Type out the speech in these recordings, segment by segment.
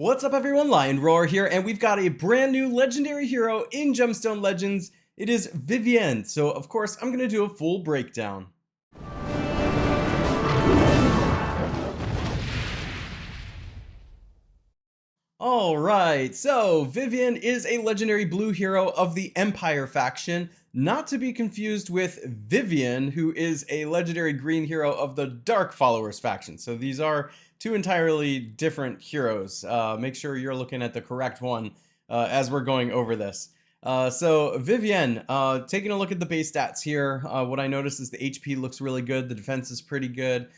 What's up everyone, Lion Roar here, and we've got a brand new legendary hero in Gemstone Legends. It is VIVIEN, so of course I'm going to do a full breakdown. Alright, so VIVIEN is a legendary blue hero of the Empire faction, not to be confused with VIVIEN, who is a legendary green hero of the Dark Followers faction. So these are two entirely different heroes. Make sure you're looking at the correct one as we're going over this. So VIVIEN, taking a look at the base stats here, what I noticed is the HP looks really good, the defense is pretty good.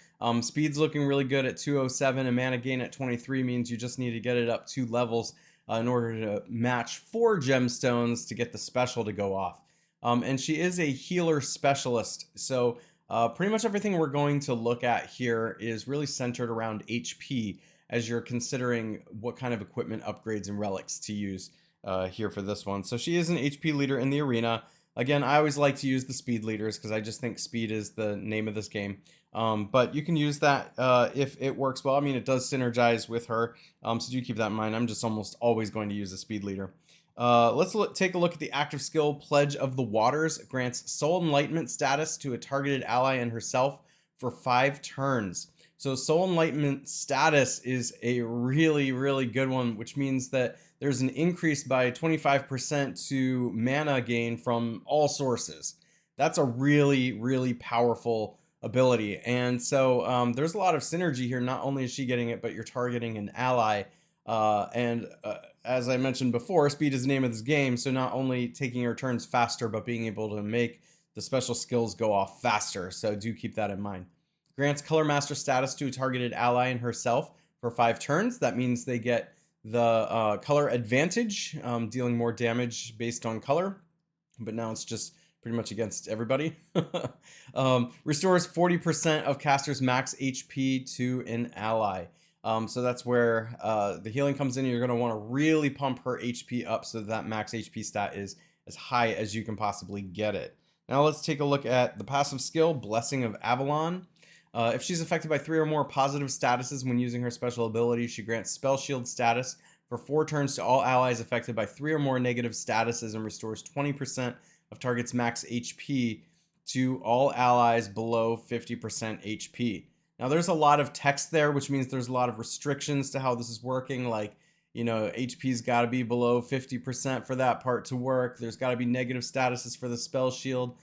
Speed's looking really good at 207, and mana gain at 23 means you just need to get it up 2 levels in order to match 4 gemstones to get the special to go off. And she is a healer specialist, so pretty much everything we're going to look at here is really centered around HP as you're considering what kind of equipment upgrades and relics to use here for this one. So she is an HP leader in the arena. Again, I always like to use the speed leaders because I just think speed is the name of this game. But you can use that if it works well. I mean, it does synergize with her, so do keep that in mind. I'm just almost always going to use a speed leader. Let's take a look at the active skill. Pledge of the Waters grants Soul Enlightenment status to a targeted ally and herself for 5 turns. So Soul Enlightenment status is a really good one, which means that there's an increase by 25% to mana gain from all sources. That's a really powerful ability, and so there's a lot of synergy here. Not only is she getting it, but you're targeting an ally, and as I mentioned before, speed is the name of this game, so not only taking your turns faster, but being able to make the special skills go off faster, so do keep that in mind. Grants Color Master status to a targeted ally and herself for 5 turns. That means they get the color advantage, dealing more damage based on color, but now it's just pretty much against everybody. Restores 40% of caster's max HP to an ally. So that's where the healing comes in. You're going to want to really pump her HP up so that max HP stat is as high as you can possibly get it. Now let's take a look at the passive skill, Blessing of Avalon. If she's affected by 3 or more positive statuses when using her special ability, she grants Spell Shield status for 4 turns to all allies affected by 3 or more negative statuses and restores 20% of target's max HP to all allies below 50% HP. Now there's a lot of text there, which means there's a lot of restrictions to how this is working. Like, you know, HP's got to be below 50% for that part to work. There's got to be negative statuses for the spell shield.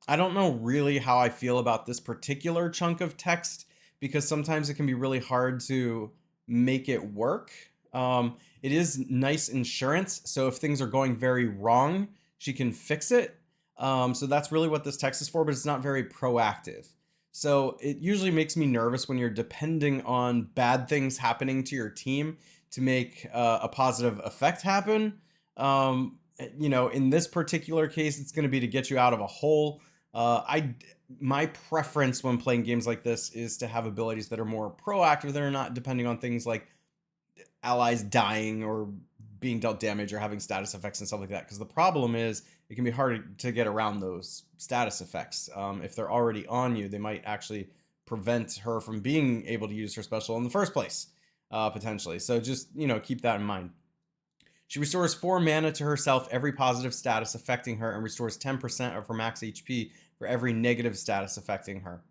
I don't know really how I feel about this particular chunk of text because sometimes it can be really hard to make it work. It is nice insurance, so if things are going very wrong, she can fix it. So that's really what this text is for, but it's not very proactive. So it usually makes me nervous when you're depending on bad things happening to your team to make a positive effect happen. You know, in this particular case, it's going to be to get you out of a hole. My preference when playing games like this is to have abilities that are more proactive, that are not depending on things like allies dying or being dealt damage or having status effects and stuff like that. Because the problem is it can be hard to get around those status effects. If they're already on you, they might actually prevent her from being able to use her special in the first place, potentially. So just, you know, keep that in mind. She restores 4 mana to herself every positive status affecting her and restores 10% of her max HP for every negative status affecting her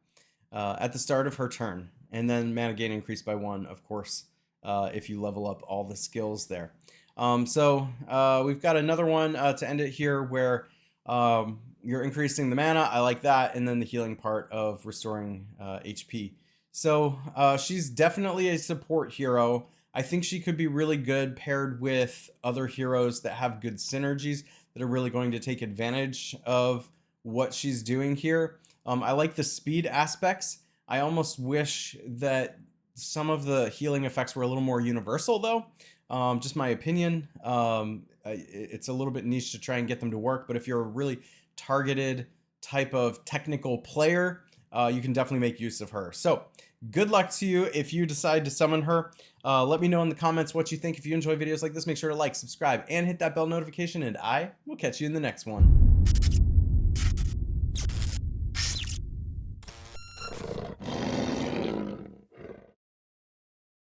at the start of her turn. And then mana gain increased by 1, of course, if you level up all the skills there. We've got another one to end it here where you're increasing the mana. I like that. And then the healing part of restoring HP. So she's definitely a support hero. I think she could be really good paired with other heroes that have good synergies that are really going to take advantage of what she's doing here. I like the speed aspects. I almost wish that some of the healing effects were a little more universal though. Just my opinion. It's a little bit niche to try and get them to work, but if you're a really targeted type of technical player, you can definitely make use of her. So good luck to you if you decide to summon her. Let me know in the comments what you think. If you enjoy videos like this, make sure to like, subscribe, and hit that bell notification, and I will catch you in the next one.